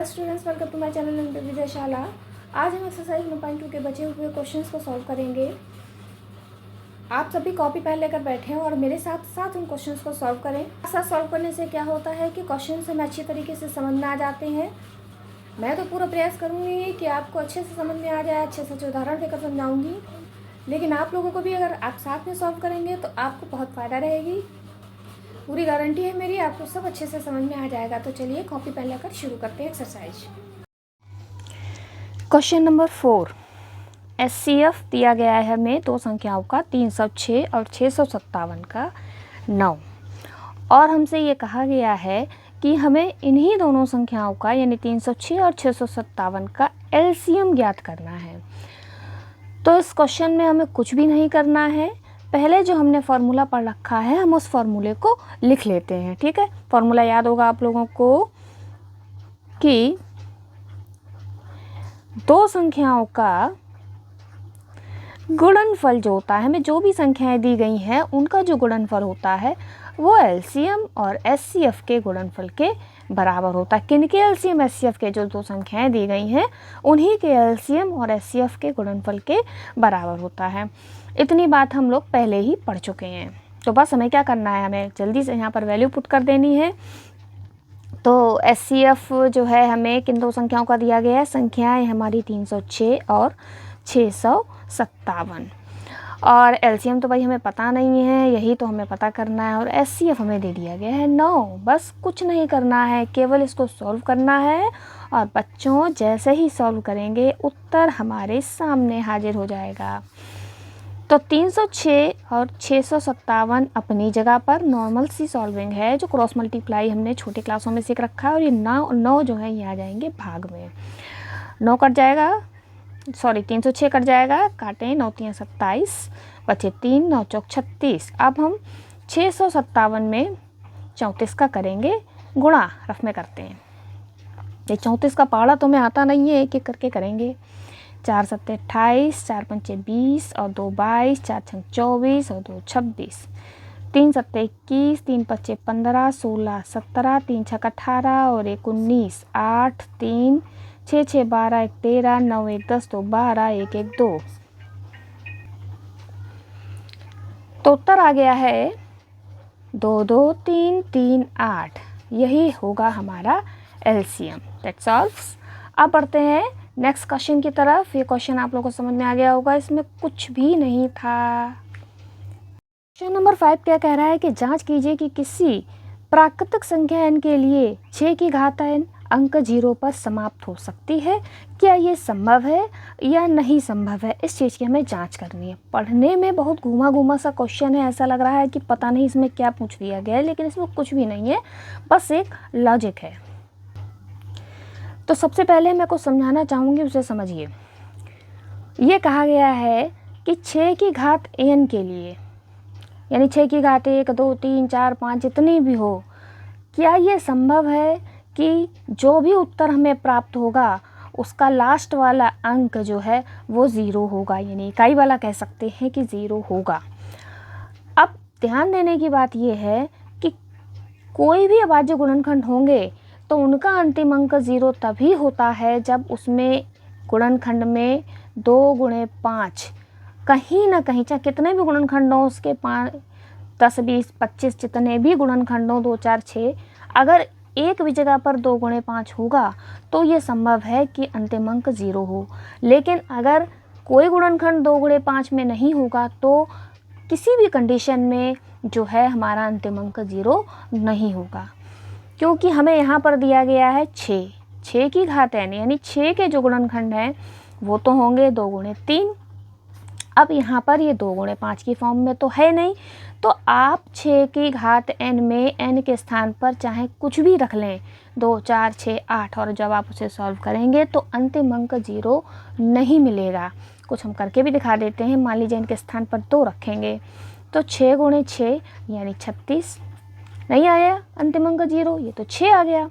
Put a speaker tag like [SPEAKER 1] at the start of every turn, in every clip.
[SPEAKER 1] Students, welcome to my channel Vidyashala. आज हम exercise 1.2 के बचे हुए क्वेश्चंस को सॉल्व करेंगे। आप सभी कॉपी पेन लेकर बैठे हैं और मेरे साथ साथ उन क्वेश्चंस को सॉल्व करें। साथ सॉल्व करने से क्या होता है कि क्वेश्चंस हमें अच्छी तरीके से समझ में आ जाते हैं। मैं तो पूरा प्रयास करूँगी कि आपको अच्छे से समझ में आ जाए, अच्छे से उदाहरण देकर समझाऊँगी। लेकिन आप लोगों को भी अगर आप साथ में सॉल्व करेंगे तो आपको बहुत फ़ायदा रहेगी। पूरी गारंटी है मेरी, आपको सब अच्छे से समझ में आ जाएगा। तो चलिए कॉपी पेन लेकर शुरू करते हैं एक्सरसाइज। क्वेश्चन नंबर 4, एचसीएफ दिया गया है हमें दो संख्याओं का 306 और 657 का 9, और हमसे ये कहा गया है कि हमें इन्हीं दोनों संख्याओं का यानी 306 और 657 का एलसीएम ज्ञात करना है। तो इस क्वेश्चन में हमें कुछ भी नहीं करना है। पहले जो हमने फार्मूला पढ़ रखा है हम उस फार्मूले को लिख लेते हैं। ठीक है, फार्मूला याद होगा आप लोगों को कि दो संख्याओं का गुणनफल जो होता है, हमें जो भी संख्याएं दी गई हैं उनका जो गुणनफल होता है वो एलसीएम और एचसीएफ के गुणनफल के बराबर होता है। किनके एलसीएम एचसीएफ के, जो दो संख्याएं दी गई हैं उन्हीं के एलसीएम और एचसीएफ के गुणनफल के बराबर होता है। इतनी बात हम लोग पहले ही पढ़ चुके हैं। तो बस हमें क्या करना है, हमें जल्दी से यहाँ पर वैल्यू पुट कर देनी है। तो एचसीएफ जो है हमें किन दो संख्याओं का दिया गया है, संख्याएं हमारी 306 और 657, और एलसीएम तो भाई हमें पता नहीं है, यही तो हमें पता करना है। और एचसीएफ हमें दे दिया गया है 9। बस कुछ नहीं करना है, केवल इसको सॉल्व करना है। और बच्चों जैसे ही सॉल्व करेंगे उत्तर हमारे सामने हाजिर हो जाएगा। तो 306 और 657 अपनी जगह पर नॉर्मल सी सॉल्विंग है, जो क्रॉस मल्टीप्लाई हमने छोटी क्लासों में सीख रखा है। और ये 9 जो है ये आ जाएंगे भाग में। 9 कट जाएगा, सॉरी 306 कट जाएगा, काटें 9 3 27, बचे 3, 9 चौक 36। अब हम 657 में 34 का करेंगे गुणा, रफ में करते हैं। ये 34 का पहाड़ा तो हमें आता नहीं है, एक एक करके करेंगे। 4 7 28, 4 5 20 और 2 22, 4 6 24 और 2 26, 3 7 21, 3 5 15, 16 17, 3 6 18 और 1 19, 8 3 6 6 12, 1 13, 9 1 10, 2 12, 1 1 2। तो उत्तर आ गया है 2 2 3 3 8। यही होगा हमारा एलसीएम। That's all. अब बढ़ते हैं नेक्स्ट क्वेश्चन की तरफ। ये क्वेश्चन आप लोगों को समझ में आ गया होगा, इसमें कुछ भी नहीं था। क्वेश्चन नंबर 5 क्या कह रहा है कि जांच कीजिए कि किसी प्राकृतिक संख्या n के लिए 6 की घात n अंक 0 पर समाप्त हो सकती है। क्या ये संभव है या नहीं संभव है, इस चीज़ की हमें जांच करनी है। पढ़ने में बहुत घूमा घूमा सा क्वेश्चन है, ऐसा लग रहा है कि पता नहीं इसमें क्या पूछ दिया गया है, लेकिन इसमें कुछ भी नहीं है, बस एक लॉजिक है। तो सबसे पहले मैं कुछ समझाना चाहूँगी, उसे समझिए। ये कहा गया है कि 6 की घात n के लिए, यानी 6 की घात 1 2 3 4 5 जितनी भी हो, क्या ये संभव है कि जो भी उत्तर हमें प्राप्त होगा उसका लास्ट वाला अंक जो है वो 0 होगा, यानी इकाई वाला कह सकते हैं कि 0 होगा। अब ध्यान देने की बात ये है कि कोई भी अभाज्य गुणनखंड होंगे तो उनका अंतिम अंक 0 तभी होता है जब उसमें गुणनखंड में 2 गुणे 5 कहीं ना कहीं, चाहे कितने भी गुणनखंड हों, उसके 5 10 20 25 जितने भी गुणनखंड हों, 2 4 6, अगर एक भी जगह पर 2 गुणे 5 होगा तो ये संभव है कि अंतिम अंक 0 हो। लेकिन अगर कोई गुणनखंड 2 गुणे 5 में नहीं होगा तो किसी भी कंडीशन में जो है हमारा अंतिम अंक 0 नहीं होगा, क्योंकि हमें यहाँ पर दिया गया है 6 की घात n, यानी 6 के जो गुणनखंड हैं वो तो होंगे 2 गुणे 3। अब यहाँ पर ये 2 गुणे 5 की फॉर्म में तो है नहीं, तो आप 6 की घात n में n के स्थान पर चाहे कुछ भी रख लें, 2 4 6 8, और जब आप उसे सॉल्व करेंगे तो अंतिम अंक 0 नहीं मिलेगा। कुछ हम करके भी दिखा देते हैं। मान लीजिए इनके स्थान पर 2 रखेंगे तो 6 गुणे 6 यानी 36, नहीं आया अंतिम अंक 0, ये तो 6 आ गया।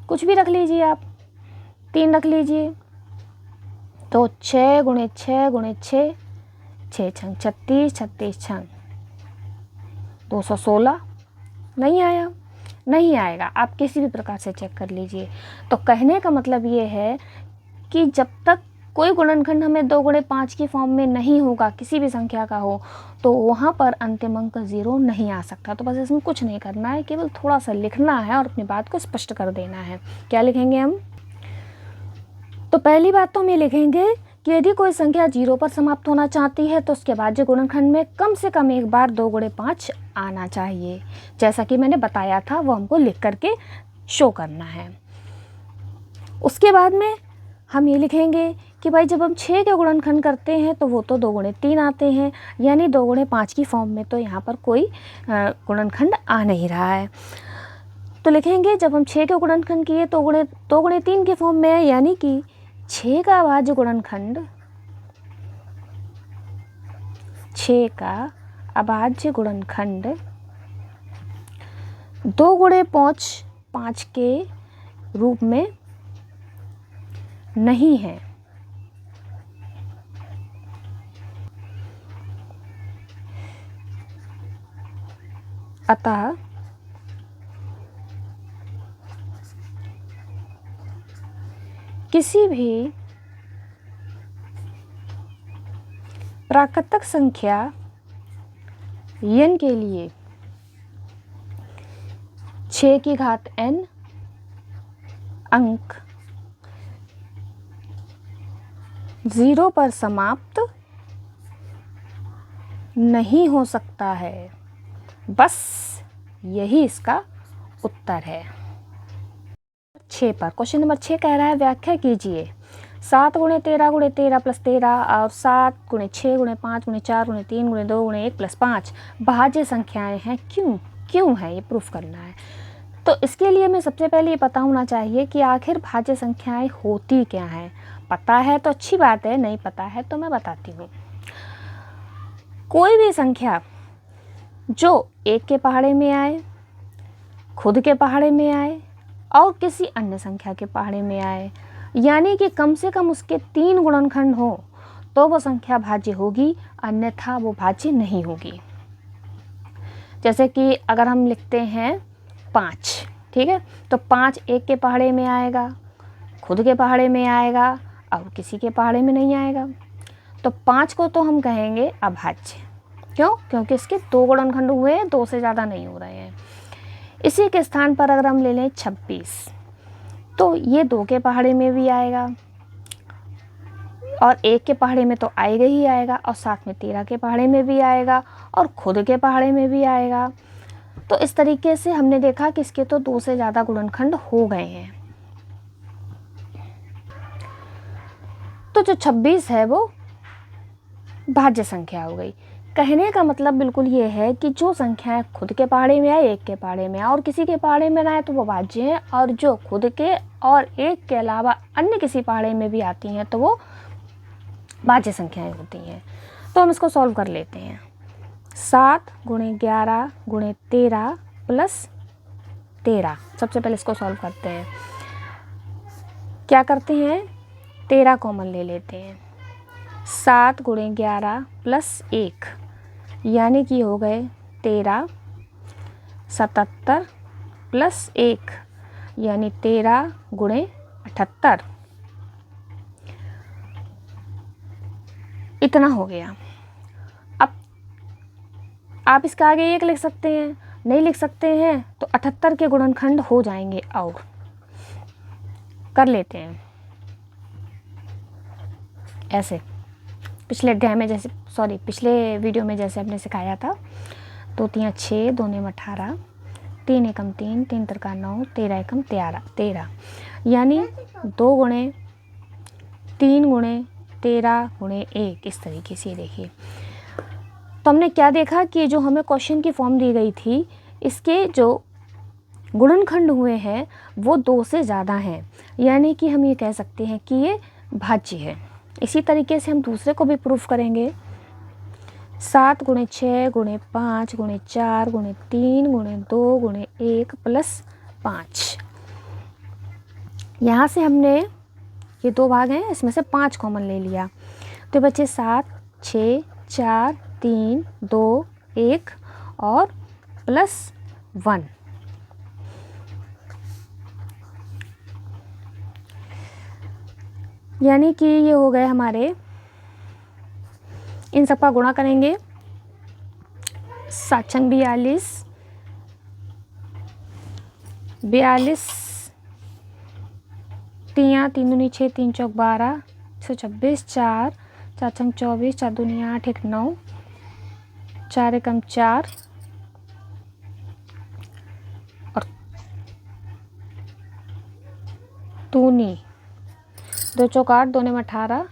[SPEAKER 1] कुछ भी रख लीजिए आप, 3 रख लीजिए तो 6 गुणे 6 गुणे 6, 6 छंग 36, 36 छंग 216, नहीं आया। नहीं आएगा, आप किसी भी प्रकार से चेक कर लीजिए। तो कहने का मतलब ये है कि जब तक कोई गुणनखंड हमें 2 गुणे 5 की फॉर्म में नहीं होगा, किसी भी संख्या का हो, तो वहाँ पर अंतिम अंक 0 नहीं आ सकता। तो बस इसमें कुछ नहीं करना है, केवल थोड़ा सा लिखना है और अपनी बात को स्पष्ट कर देना है। क्या लिखेंगे हम? तो पहली बात तो हम ये लिखेंगे कि यदि कोई संख्या 0 पर समाप्त होना चाहती है तो उसके भाज्य गुणनखंड में कम से कम एक बार 2 गुणे 5 आना चाहिए। जैसा कि मैंने बताया था, वो हमको लिख करके शो करना है। उसके बाद में हम ये लिखेंगे कि भाई जब हम 6 के गुणनखंड करते हैं तो वो तो 2 गुणे 3 आते हैं, यानी 2 गुणे 5 की फॉर्म में तो यहाँ पर कोई गुणनखंड आ नहीं रहा है। तो लिखेंगे जब हम 6 के गुणनखंड किए तो 2 गुणे 3 की फॉर्म में है, यानी कि 6 का अभाज्य गुणनखंड 6 का अभाज्य गुणनखंड 2 गुणे 5 के रूप में नहीं है। अतः किसी भी प्राकृतिक संख्या n के लिए 6 की घात n अंक 0 पर समाप्त नहीं हो सकता है। बस यही इसका उत्तर है। 6 पर क्वेश्चन नंबर 6 कह रहा है व्याख्या कीजिए 7 गुणे 13 गुणे 13 प्लस 13 और 7 गुणे 6 गुणे 5 गुणे 4 गुणे 3 गुणे 2 गुणे 1 प्लस 5 भाज्य संख्याएं हैं। क्यों है ये प्रूफ करना है। तो इसके लिए हमें सबसे पहले ये पता होना चाहिए कि आखिर भाज्य संख्याएं होती क्या हैं। पता है तो अच्छी बात है, नहीं पता है तो मैं बताती हूँ। कोई भी संख्या जो 1 के पहाड़े में आए, खुद के पहाड़े में आए और किसी अन्य संख्या के पहाड़े में आए, यानी कि कम से कम उसके 3 गुणनखंड हो, तो वो संख्या भाज्य होगी, अन्यथा वो भाज्य नहीं होगी। जैसे कि अगर हम लिखते हैं 5, ठीक है, तो 5 1 के पहाड़े में आएगा, खुद के पहाड़े में आएगा और किसी के पहाड़े में नहीं आएगा। तो 5 को तो हम कहेंगे अभाज्य। क्यों? क्योंकि इसके 2 गुणनखंड हुए हैं, 2 से ज़्यादा नहीं हो रहे हैं। इसी के स्थान पर अगर हम ले लें 26, तो ये 2 के पहाड़े में भी आएगा और 1 के पहाड़े में तो आएगा ही आएगा और साथ में 13 के पहाड़े में भी आएगा और खुद के पहाड़े में भी आएगा। तो इस तरीके से हमने देखा कि इसके तो 2 से ज़्यादा गुणनखंड हो गए हैं। तो जो 26 है वो भाज्य संख्या हो गई। कहने का मतलब बिल्कुल ये है कि जो संख्याएं खुद के पहाड़े में आए, 1 के पहाड़े में और किसी के पहाड़े में ना आए तो वो भाज्य हैं, और जो खुद के और 1 के अलावा अन्य किसी पहाड़े में भी आती हैं तो वो भाज्य संख्याएं होती हैं। तो हम इसको सॉल्व कर लेते हैं। 7 गुणे 11 गुणे 13 प्लस 13। सबसे पहले इसको सॉल्व करते हैं। क्या करते हैं? 13 कॉमन ले लेते हैं। 7 गुणे 11 प्लस 1 यानी कि हो गए 13, 77 प्लस 1 यानी 13 गुणे 78। इतना हो गया। अब आप इसका आगे 1 लिख सकते हैं, नहीं लिख सकते हैं तो 78 के गुणनखंड हो जाएंगे। और कर लेते हैं ऐसे। पिछले अध्याय में जैसे पिछले वीडियो में जैसे आपने सिखाया था, 2 3 6 2 9 18 3 एकम 3 3 तिरका 9 13 एकम 13 यानी 2 गुणे 3 गुणे 13 गुणे 1। इस तरीके से देखिए। तो हमने क्या देखा कि जो हमें क्वेश्चन की फॉर्म दी गई थी, इसके जो गुणनखंड हुए हैं वो 2 से ज़्यादा हैं, यानी कि हम ये कह सकते हैं कि ये भाज्य है। इसी तरीके से हम दूसरे को भी प्रूफ करेंगे। 7 गुणे 6 गुणे 5 गुणे 4 गुणे 3 गुणे 2 गुणे 1 प्लस 5। यहाँ से हमने ये 2 भाग हैं, इसमें से 5 कॉमन ले लिया तो बचे 7 6 4 3 2 1 और प्लस 1। यानी कि ये हो गए हमारे, इन सबका गुणा करेंगे, 7 छंग 42, 42, 3 3 दूनी 6, 3 चौक 12, 126, 4 4 छंग 24, 4 दूनी 8, 1 9, 4 एकम 4 और दूनी 2 चौक 8, 2 में 18,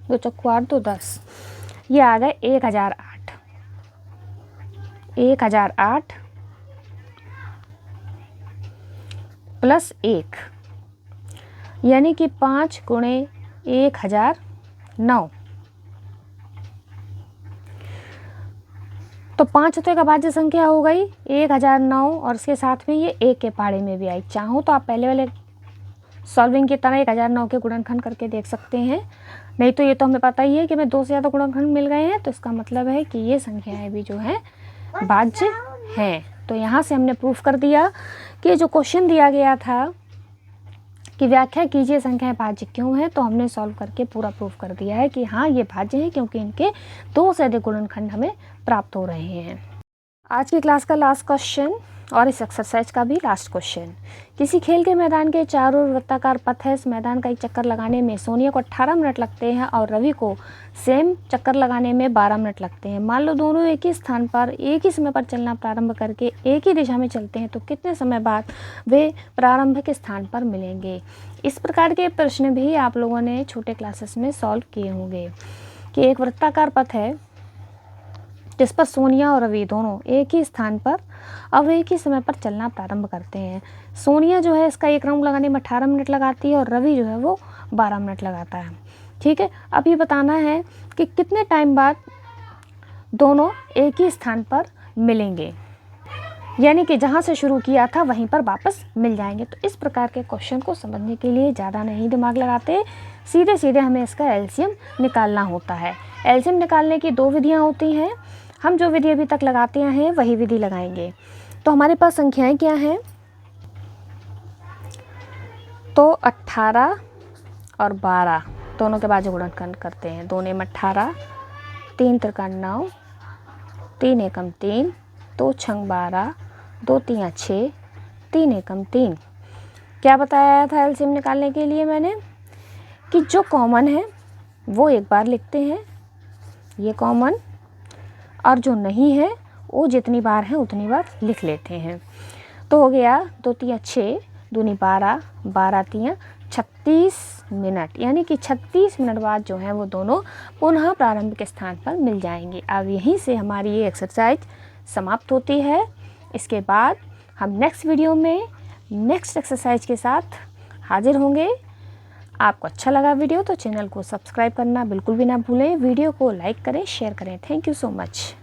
[SPEAKER 1] 2 चौक 8, 2 10। ये आ गए 1008, 1008 प्लस 1, यानी कि 5 गुणे 1009। तो 5 होते का भाज्य संख्या हो गई 1009 और इसके साथ में ये 1 के पहाड़े में भी आई। चाहो तो आप पहले वाले सॉल्विंग की तरह 1009 के गुणनखंड करके देख सकते हैं, नहीं तो ये तो हमें पता ही है कि हमें 2 से ज़्यादा गुणनखंड मिल गए हैं, तो इसका मतलब है कि ये संख्याएं भी जो है भाज्य हैं। तो यहाँ से हमने प्रूफ कर दिया कि जो क्वेश्चन दिया गया था कि व्याख्या कीजिए संख्याएं भाज्य क्यों है, तो हमने सॉल्व करके पूरा प्रूफ कर दिया है कि हाँ ये भाज्य हैं क्योंकि इनके 2 से अधिक गुणनखंड हमें प्राप्त हो रहे हैं। आज की क्लास का लास्ट क्वेश्चन और इस एक्सरसाइज का भी लास्ट क्वेश्चन। किसी खेल के मैदान के चारों ओर वृत्ताकार पथ है। इस मैदान का एक चक्कर लगाने में सोनिया को 18 मिनट लगते हैं और रवि को सेम चक्कर लगाने में 12 मिनट लगते हैं। मान लो दोनों एक ही स्थान पर एक ही समय पर चलना प्रारंभ करके एक ही दिशा में चलते हैं, तो कितने समय बाद वे प्रारंभिक स्थान पर मिलेंगे। इस प्रकार के प्रश्न भी आप लोगों ने छोटे क्लासेस में सॉल्व किए होंगे कि एक वृत्ताकार पथ है जिस पर सोनिया और रवि दोनों एक ही स्थान पर अब एक ही समय पर चलना प्रारंभ करते हैं। सोनिया जो है इसका एक राउंड लगाने में 18 मिनट लगाती है और रवि जो है वो 12 मिनट लगाता है। ठीक है, अब ये बताना है कि कितने टाइम बाद दोनों एक ही स्थान पर मिलेंगे, यानी कि जहाँ से शुरू किया था वहीं पर वापस मिल जाएंगे। तो इस प्रकार के क्वेश्चन को समझने के लिए ज़्यादा नहीं दिमाग लगाते, सीधे सीधे हमें इसका एलसीएम निकालना होता है। एलसीएम निकालने की 2 विधियाँ होती हैं, हम जो विधि अभी तक लगाते हैं वही विधि लगाएंगे। तो हमारे पास संख्याएं क्या हैं, तो 18 और 12 दोनों के बाद गुणनखंड करते हैं। 2 में 18, 3 त्रिकाण 9, 3 एकम 3, 2 छंग 12, 2 तियाँ 6, 3 एकम 3। क्या बताया था एलसीएम निकालने के लिए मैंने कि जो कॉमन है वो एक बार लिखते हैं, ये कॉमन, और जो नहीं है वो जितनी बार है उतनी बार लिख लेते हैं। तो हो गया 2 तियाँ 6, दूनी 12, 12 तियाँ 36 मिनट, यानी कि 36 मिनट बाद जो है वो दोनों पुनः प्रारंभिक स्थान पर मिल जाएंगे। अब यहीं से हमारी ये एक्सरसाइज समाप्त होती है। इसके बाद हम नेक्स्ट वीडियो में नेक्स्ट एक्सरसाइज के साथ हाजिर होंगे। आपको अच्छा लगा वीडियो तो चैनल को सब्सक्राइब करना बिल्कुल भी ना भूलें। वीडियो को लाइक करें, शेयर करें। Thank you so much.